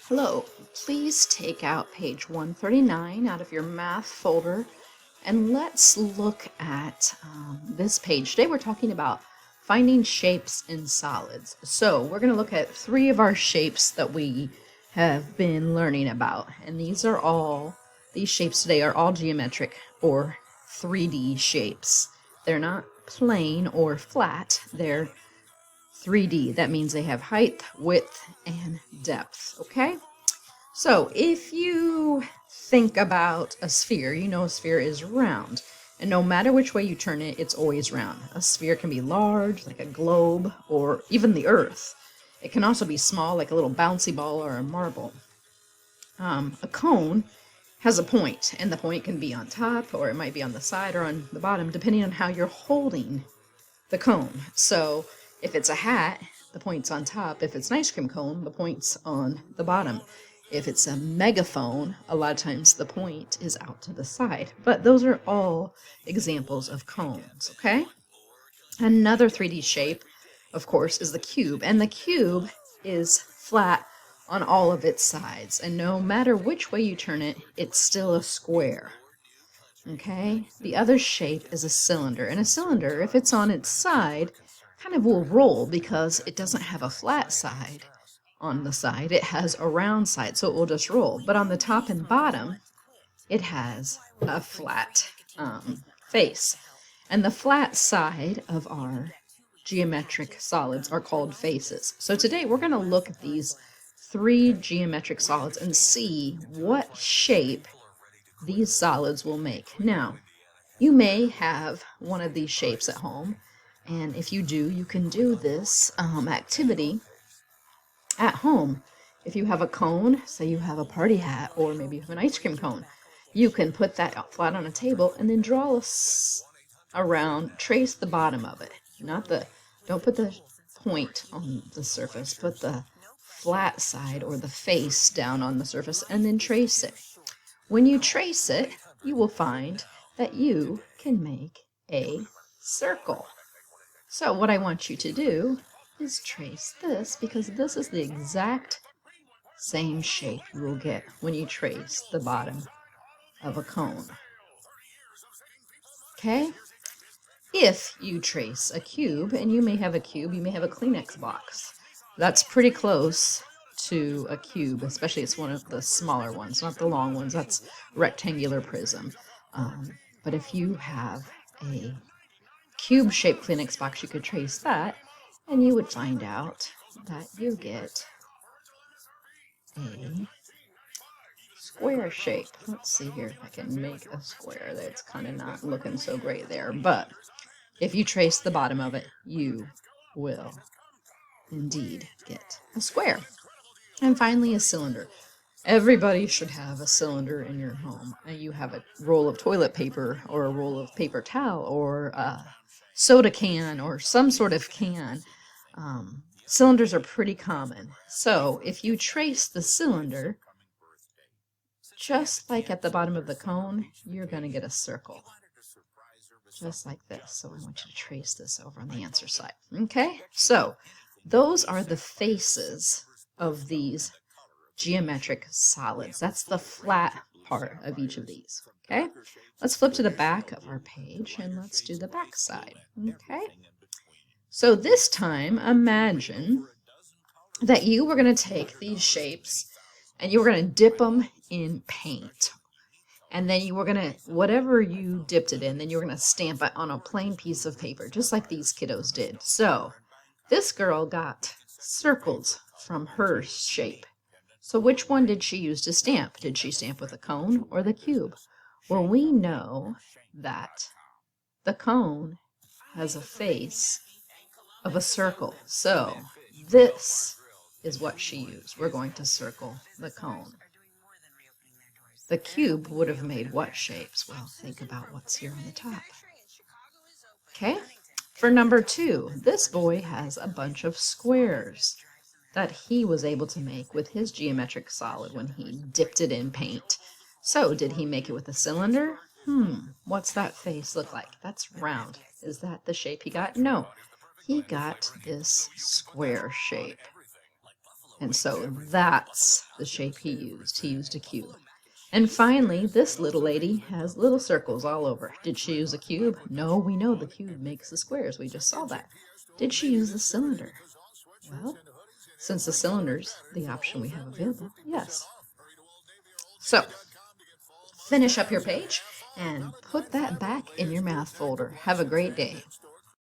Hello, please take out page 139 out of your math folder and let's look at this page. Today we're talking about finding shapes in solids. So we're going to look at three of our shapes that we have been learning about. And these shapes today are all geometric or 3D shapes. They're not plane or flat, they're 3D. That means they have height, width, and depth, okay? So if you think about a sphere, you know a sphere is round. And no matter which way you turn it, it's always round. A sphere can be large, like a globe, or even the Earth. It can also be small, like a little bouncy ball or a marble. A cone has a point, and the point can be on top, or it might be on the side or on the bottom, depending on how you're holding the cone. So if it's a hat, the point's on top. If it's an ice cream cone, the point's on the bottom. If it's a megaphone, a lot of times the point is out to the side. But those are all examples of cones, okay? Another 3D shape, of course, is the cube. And the cube is flat on all of its sides. And no matter which way you turn it, it's still a square. Okay? The other shape is a cylinder. And a cylinder, if it's on its side, kind of will roll because it doesn't have a flat side on the side. It has a round side, so it will just roll. But on the top and bottom, it has a flat face. And the flat side of our geometric solids are called faces. So today we're going to look at these three geometric solids and see what shape these solids will make. Now, you may have one of these shapes at home, and if you do, you can do this activity at home. If you have a cone, say you have a party hat, or maybe you have an ice cream cone, you can put that flat on a table and then draw around, trace the bottom of it. Don't put the point on the surface, put the flat side or the face down on the surface and then trace it. When you trace it, you will find that you can make a circle. So what I want you to do is trace this, because this is the exact same shape you will get when you trace the bottom of a cone. Okay? If you trace a cube, and you may have a cube, you may have a Kleenex box. That's pretty close to a cube, especially it's one of the smaller ones, not the long ones. That's rectangular prism. But if you have a cube-shaped Kleenex box, you could trace that, and you would find out that you get a square shape. Let's see here if I can make a square. That's kind of not looking so great there, but if you trace the bottom of it, you will indeed get a square. And finally, a cylinder. Everybody should have a cylinder in your home. You have a roll of toilet paper or a roll of paper towel or a soda can or some sort of can. Cylinders are pretty common. So if you trace the cylinder, just like at the bottom of the cone, you're going to get a circle. Just like this. So I want you to trace this over on the answer side. Okay? So those are the faces of these geometric solids. That's the flat part of each of these. Okay? Let's flip to the back of our page and let's do the back side. Okay? So this time, imagine that you were going to take these shapes and you were going to dip them in paint. And then you were going to, whatever you dipped it in, then you were going to stamp it on a plain piece of paper, just like these kiddos did. So this girl got circles from her shape. So which one did she use to stamp? Did she stamp with a cone or the cube? Well, we know that the cone has a face of a circle. So this is what she used. We're going to circle the cone. The cube would have made what shapes? Well, think about what's here on the top. Okay? For number 2, this boy has a bunch of squares that he was able to make with his geometric solid when he dipped it in paint. So, did he make it with a cylinder? What's that face look like? That's round. Is that the shape he got? No. He got this square shape. And so that's the shape he used. He used a cube. And finally, this little lady has little circles all over. Did she use a cube? No, we know the cube makes the squares. We just saw that. Did she use the cylinder? Well, since the cylinder's the option we have available, yes. So, finish up your page and put that back in your math folder. Have a great day.